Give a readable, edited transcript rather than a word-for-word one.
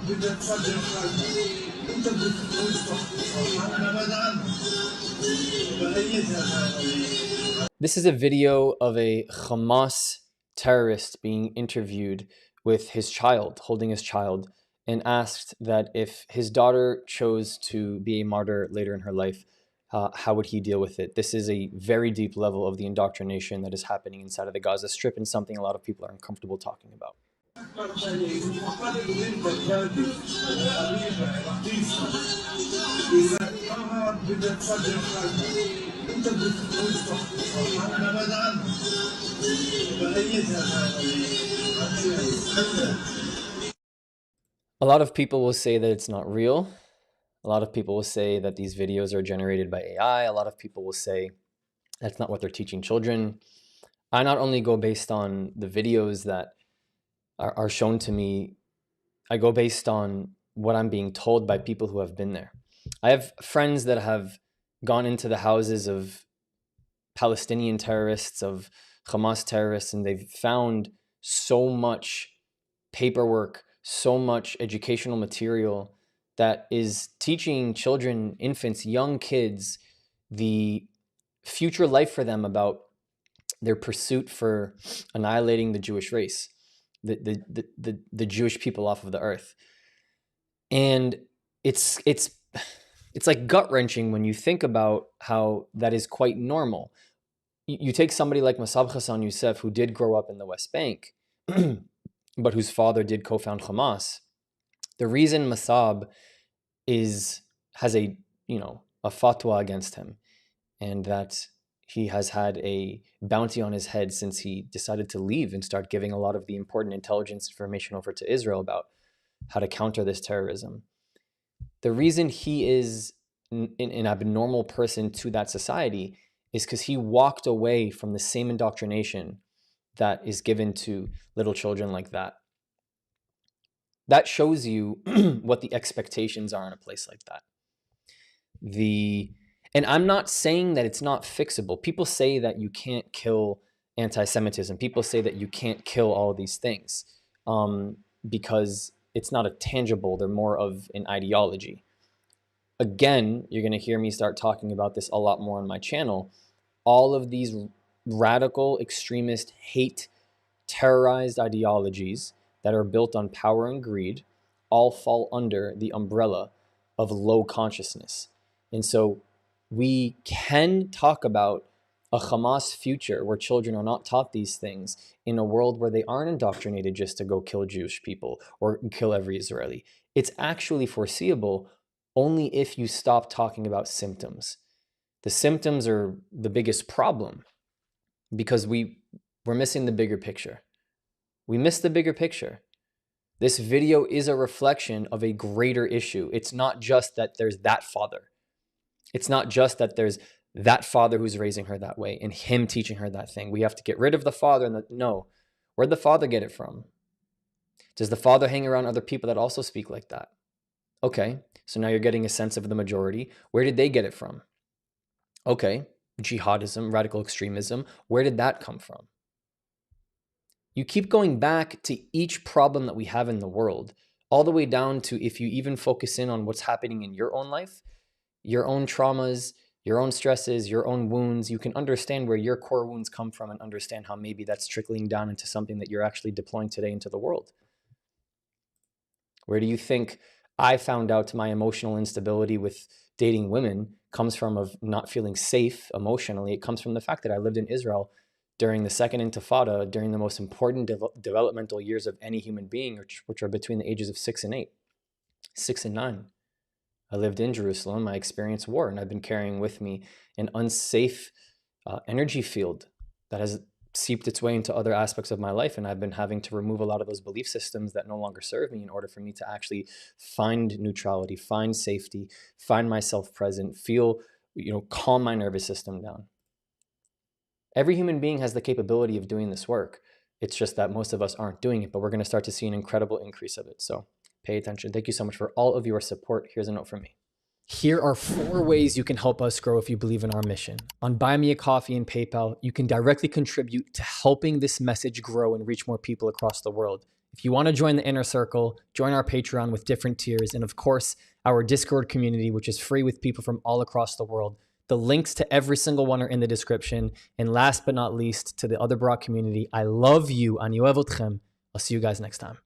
انت بتقول صح انا بزعل بأيدها. This is a video of a Hamas terrorist being interviewed with his child, holding his child, and asked that if his daughter chose to be a martyr later in her life, how would he deal with it? This is a very deep level of the indoctrination that is happening inside of the Gaza Strip, and something a lot of people are uncomfortable talking about. A lot of people will say that it's not real. A lot of people will say that these videos are generated by AI. A lot of people will say that's not what they're teaching children. I not only go based on the videos that are shown to me, I go based on what I'm being told by people who have been there. I have friends that have gone into the houses of Palestinian terrorists, of Hamas terrorists, and they've found so much paperwork, so much educational material that is teaching children, infants, young kids, the future life for them about their pursuit for annihilating the Jewish race, the Jewish people off of the earth. And it's like gut-wrenching when you think about how that is quite normal. You take somebody like Masab Hassan Youssef, who did grow up in the West Bank, but whose father did co-found Hamas. The reason Masab has a fatwa against him, and that he has had a bounty on his head since he decided to leave and start giving a lot of the important intelligence information over to Israel about how to counter this terrorism. The reason he is an abnormal person to that society is because he walked away from the same indoctrination that is given to little children like that. That shows you what the expectations are in a place like that. And I'm not saying that it's not fixable. People say that you can't kill anti-Semitism. People say that you can't kill all of these things because it's not a tangible, they're more of an ideology. Again, you're going to hear me start talking about this a lot more on my channel. All of these radical, extremist, hate, terrorized ideologies that are built on power and greed all fall under the umbrella of low consciousness. And so we can talk about a Hamas future where children are not taught these things in a world where they aren't indoctrinated just to go kill Jewish people or kill every Israeli. It's actually foreseeable only if you stop talking about symptoms. The symptoms are the biggest problem because we're missing the bigger picture. We miss the bigger picture. This video is a reflection of a greater issue. It's not just that there's that father. It's not just that there's that father who's raising her that way and him teaching her that thing. We have to get rid of the father. No. Where'd the father get it from? Does the father hang around other people that also speak like that? Okay, so now you're getting a sense of the majority. Where did they get it from? Okay, jihadism, radical extremism. Where did that come from? You keep going back to each problem that we have in the world, all the way down to if you even focus in on what's happening in your own life, your own traumas, your own stresses, your own wounds, you can understand where your core wounds come from and understand how maybe that's trickling down into something that you're actually deploying today into the world. Where do you think I found out my emotional instability with dating women comes from, of not feeling safe emotionally? It comes from the fact that I lived in Israel during the second intifada, during the most important developmental years of any human being, which are between the ages of 6 and 8, 6 and 9. I lived in Jerusalem, I experienced war, and I've been carrying with me an unsafe energy field that has seeped its way into other aspects of my life, and I've been having to remove a lot of those belief systems that no longer serve me in order for me to actually find neutrality, find safety, find myself present, feel, calm my nervous system down. Every human being has the capability of doing this work. It's just that most of us aren't doing it, but we're going to start to see an incredible increase of it. So pay attention. Thank you so much for all of your support. Here's a note from me. Here are 4 ways you can help us grow if you believe in our mission. On Buy Me a Coffee and PayPal, you can directly contribute to helping this message grow and reach more people across the world. If you want to join the inner circle, join our Patreon with different tiers. And of course, our Discord community, which is free with people from all across the world. The links to every single one are in the description. And last but not least, to the other Brock community, I love you. Ani ohev otchem. I'll see you guys next time.